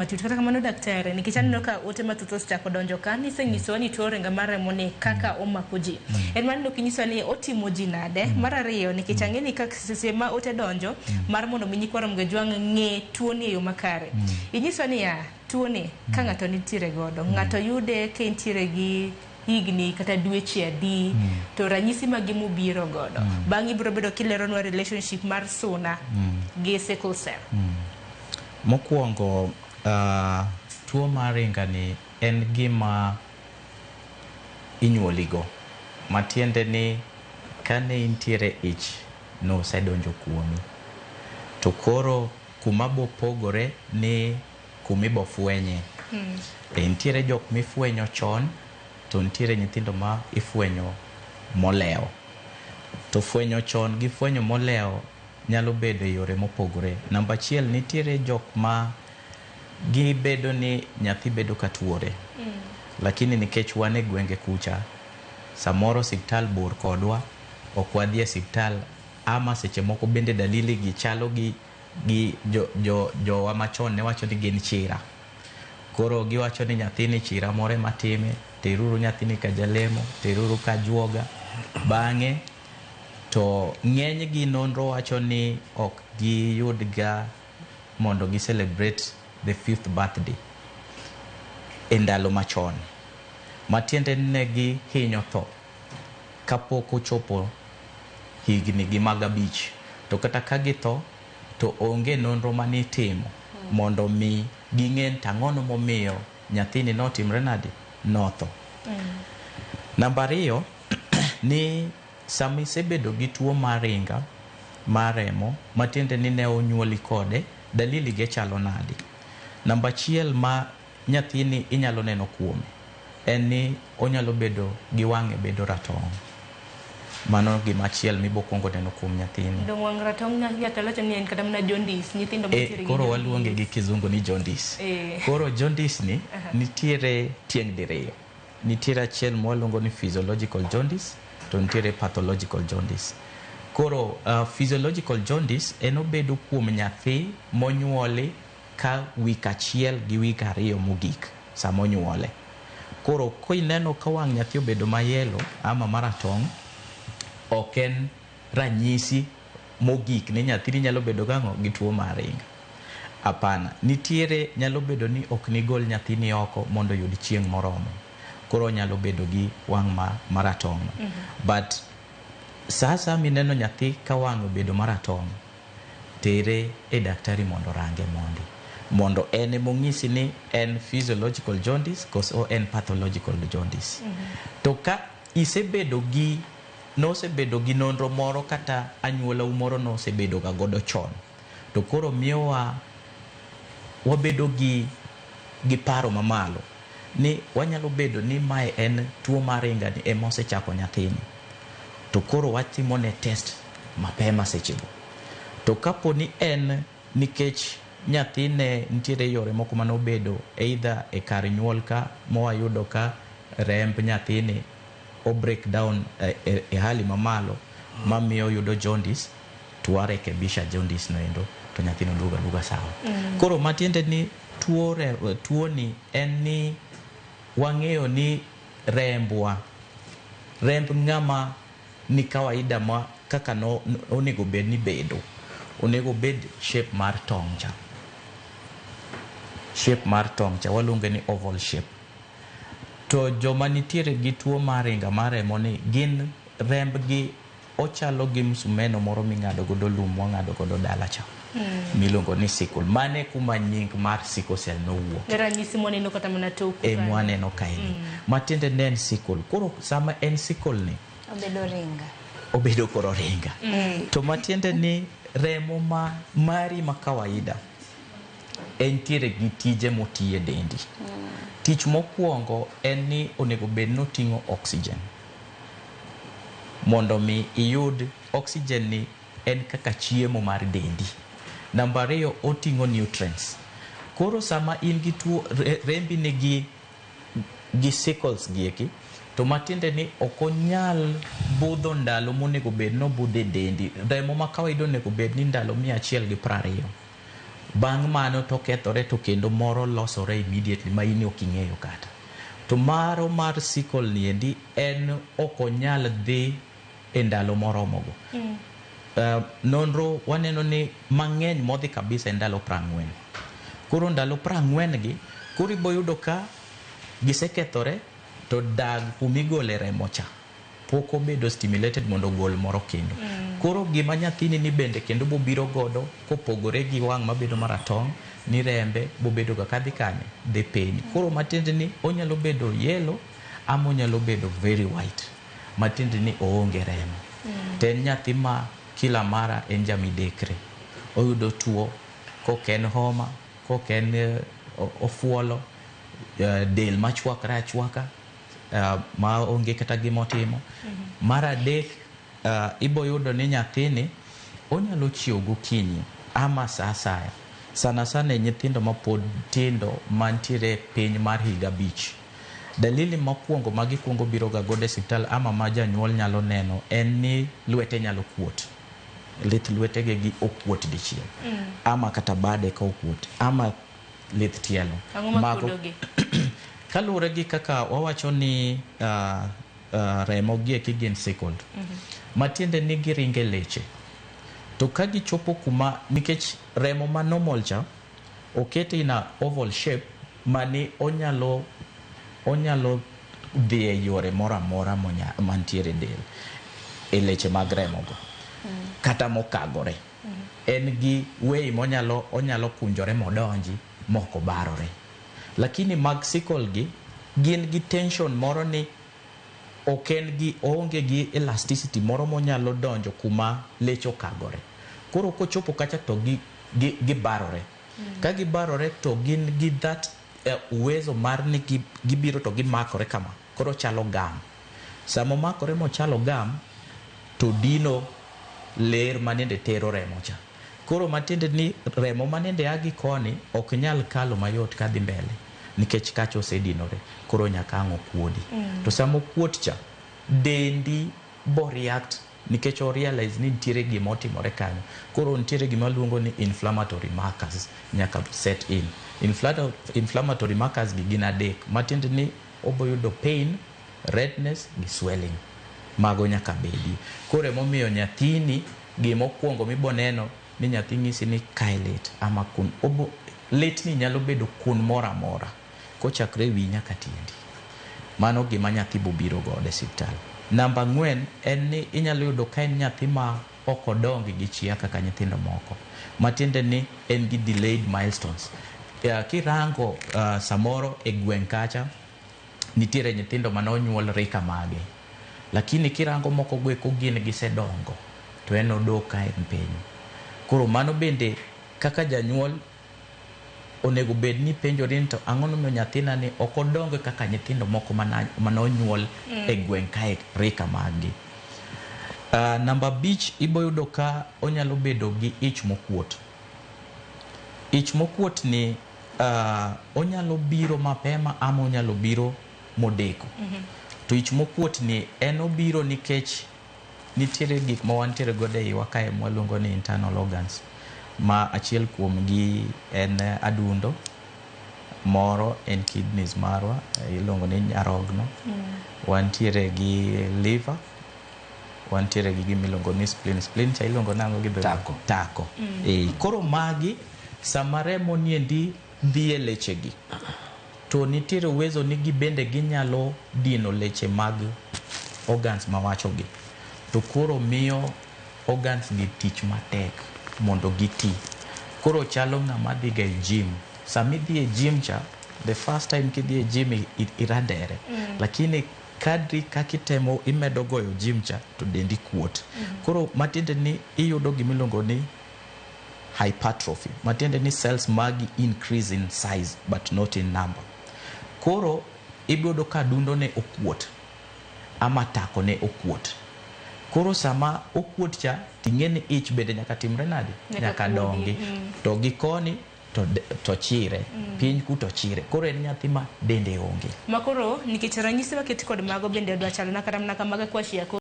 Matut kata kamano daktari nikech aneno ka ote mathoth osechako donjo ka nisenyisowa ni tuo ringa mar remo ni kaka omako ji. En mano kinyisowa ni otimo ji nade. Mar ariyo nikech ang'e ni kaka seche ma ote donjo mar mondo mi nyikwara Mgejwang' ng'e tuo ni e yo makare. Inyisowa ni tuo ni ka ng'ato nitiere godo, ng'ato yude ka nitiere gi higni kata dweche adi to ranyisi magi mobiro godo. Bang'e ibiro bedo kileronwa relationship mar suna gi sickle cell. Mokwongo tuo mar ringa ni en gima inyuoligo, matiende ni kane intiere ich no sedonjo kuomi, to koro kuma bo pogore ni kumi bo fwenye. Nitiere jok mifwenyo chon, to nitiere nyithindo ma ifwenyo moleo. To fwenyo chon gi fwenyo moleo nyalo bedo yore mopogore. Namba achiel, nitiere jok ma gibedo ni nyathi bedo ka tuore, lakini nikech wan e gwenge kucha, samoro osiptal bor kodwa, ok wadhi e osiptal, ama seche moko bende dalili gi chalo gi jowa machon ne wacho ni gin chira. Koro giwacho ni nyathini chira more matime, teruru nyathini ka jalemo, teruru ka juoga. Bang'e to ng'eny gi nonro wacho ni ok giyudga mondo gi celebrate the 5th birthday e ndalo machon, matiende ne gi hinyo tho kapok ochopo higni gi mag 5. To kata ka githo to onge nonro manitimo mondo mi ging'e tang'ono momiyo nyathini notimre nade notho. Namba 2 ni sami sebedo gi tuo mar ringa mar remo, matiende ni ne onyuoli kode, dalili ge chalo nade. Namba 1 ma nyathini inyalo neno kuome en ni onyalo bedo gi wang'e bedo ratong'. Mano gima achiel mibokwongo neno kuom nyathini. Dong wang' ratong' nyakalocho ni en kata mana jaundice, nyithindo matiere gi koro waluonge gi kizungu ni jaundice. Koro jaundice ni nitiere tieng' diriyo. Nitiere achiel mwaluongo ni physiological jaundice, to nitiere pathological jaundice. Koro physiological jaundice en obedo kuom nyathi monyuoli ka wik achiel gi wik 2 mogik sama onyuole. Koro koineno ka wang' nyathi obedo mayelo ama maratong', ok en ranyisi mogik ni nyathini nyalo bedo gang'o gi tuo mar ringa. Apana, nitiere nyalo bedo ni ok nigol nyathini oko mondo yud chieng' moromo, koro nyalo bedo gi wang' maratong'. But sasa mineno nyathi ka wang' obedo maratong', tere e daktari mondo range mondo en mong'isi ni en physiological jaundice koso en pathological jaundice. To ka nosebedo gi nonro moro kata anyuola moro nosebedo ga godo chon, to koro miyowa wabedo gi paro mamalo ni wanyalo bedo ni mae en tuo mar ringa ni ema osechako nyathini, to koro watimo ne test mapema sechego. To kapo ni en nikech nyathine nitiere yore moko manobedo either e kar nyuol ka mowayudo ka remb nyathini o break down e hali mamalo mamiyo yudo jaundice, to warekebisha jaundice no endo, to nyathino duga sawa. Koro matiende ni tuo ni en ni wang'eyo ni remb ng'ama ni kawaida ma kaka onego bed ni bedo, onego bed shape mar tong' cha. Shape mar tong' cha waluonge ni oval shape. To joma nitiere gi tuo mar ringa mar remo ni gin remb gi ochalo gi msumeno moro ming'ado godo lum wang'ado godo dala cha, miluongo ni sickle. Mane kuma nying mar sickle cell nowuok. Ranyisi mwaneno kata mana tok mwaneno kaini. Matiende ne en sickle. Koro sama en sickle ni obedo koro ringa. To matiende ni remo mari ma kawaida entiere gi tije motiye dendi. Tich mokwongo en ni onego bed noting'o oxygen. Mondo mi iyud oxygen ni en kaka chiemo mar dendi. Namba 2, oting'o nutrients. Koro sama in gi tuo rembi ni gi sickles gieki, to matiende ni ok onyal budho ndalo monego bed no budhe dendi. Remo ma kawaida onego bed ni ndalo 120. bang' mano to kethore to kendo moro losore immediately ma in ok ing'eyo kata. To maro mar sickle niendi en ok onyal dhi e ndalo moromogo. Nonro waneno ni mang'eny modhi kabisa e ndalo 40. Koro ndalo 40 gi, koro iboyudo ka gisekethore to dag kumigole remo cha pok obedo stimulated mondo ogol moro kendo. Koro gima nyathini ni bende kendo bobiro godo kopogore gi wang' mabedo maratong' ni rembe bobedo ga kadhi kanye dhi piny. Koro matiende ni onyalo bedo yellow ama onyalo bedo very white, matiende ni oonge remo. Ten nyathi ma kila mara en jamidekre, oyudo tuo koken homa, koken ofuolo, del machwakre achwaka, ma onge kata gimotimo. Mar adek, iboyudo ni nyathini onyalo chiewo gokinyi ama sa asaya, sana sana nyithindo mapod tindo mantiere piny mar higa 5. Dalili mokwongo magikuongo biro ga godo e osiptal ama ma janyuol nyalo neno en ni lwete nyalo kuot, lith lwetege gi okuot dichiel, ama kata bade ka okuot, ama lith tielo. Kaluwore gi kaka wawacho ni remo gi eki gin sickled, matiende ni giringe leche. To ka gichopo kuma, nikech remo ma normal cha okete in a oval shape mani onyalo dhi e yore moro amora mantiere del e leche mag remo go, kata mokagore. En gi way onyalo kunjore modonji moko barore. Lakini mag sickle gi gin gi tension moro ni oonge gi elasticity moro monyalo donjo kuma leche okagore. Koro kochopo kacha to gibarore. Ka gibarore to gin gi that uwezo mar ni gibiro to gimakore kama. Koro chalo gam. Samo makore mochalo gam to dino ler manende tero remo cha. Koro matiende ni remo manende agi koni ok nyal kalo mayot kadhi mbele, nikech kacha osedinore. Koro nyaka ang' okuodi. To samo kuot cha, dendi bo react nikech o realize ni nitiere gima otimore kanyo. Koro nitiere gima luongo ni inflammatory markers nyaka set in. Inflammatory markers gi gin 3, matiende ni oboyudo pain, redness gi swelling. Mago nyaka bedi. Koro emomiyo nyathini gima okwongo miboneno ni nyathi ng'isi ni kae lit ama kun lit ni nyalo bedo kun mora mora kochakre wi nyaka tiendi. Mano gima nyathi bobiro godo e osiptal. Namba 4 en ni inyalo yudo ka en nyathi ma ok odongi gi chia kaka nyithindo moko, matiende ni en gi delayed milestones. Kirango samoro e gweng' kacha nitiere nyithindo manonyuol rika mage, lakini kirango moko gweko gin gisedongo to en odok ka en piny. Koro mano bende kaka janyuol onego bed ni penjori to ang'ono miyo nyathina ni ok odongo kaka nyithindo moko manonyuol e gweng' kae rika magi. Namba 5 iboyudo ka onyalo bedo gi ich mokuot. Ich mokuot ni onyalo biro mapema ama onyalo biro modeko. To ich mokuot ni en obiro nikech nitiere gik ma wantiere godo e iwa kae mwaluongo ni internal organs, ma achiel kuom gi en adundo, moro en kidneys marwa iluongo ni nyarogno, wantiere gi liver, wantiere gi gimiluongo ni spleen cha iluongo nango gi tako. Koro magi sama remo niendi dhi e leche gi to nitiere uwezo ni gibende ginyalo dino leche mag organs mawacho gi, to koro miyo organs gi tich matek mondo giti. Koro chalo ng'ama dhi ga e gym. Sami dhi e gym cha, the first time kidhi e gym irandere, lakini kadri kakitemo imedo goyo gym cha to dendi kuot. Koro matiende ni iyudo gimiluongo ni hypertrophy, matiende ni cells magi increase in size but not in number. Koro ibodo ka adundo ne okuot ama tako ne okuot. Koro sama okuot cha ting'eni ich bende nyaka timre nade, nyaka dongi. To gikoni to chire, piny ku to chire. Koro en nyathi ma dende onge. Makoro nikech ranyisi waketi kod mago bende odwa chalo na kata mana kamaga kwa shia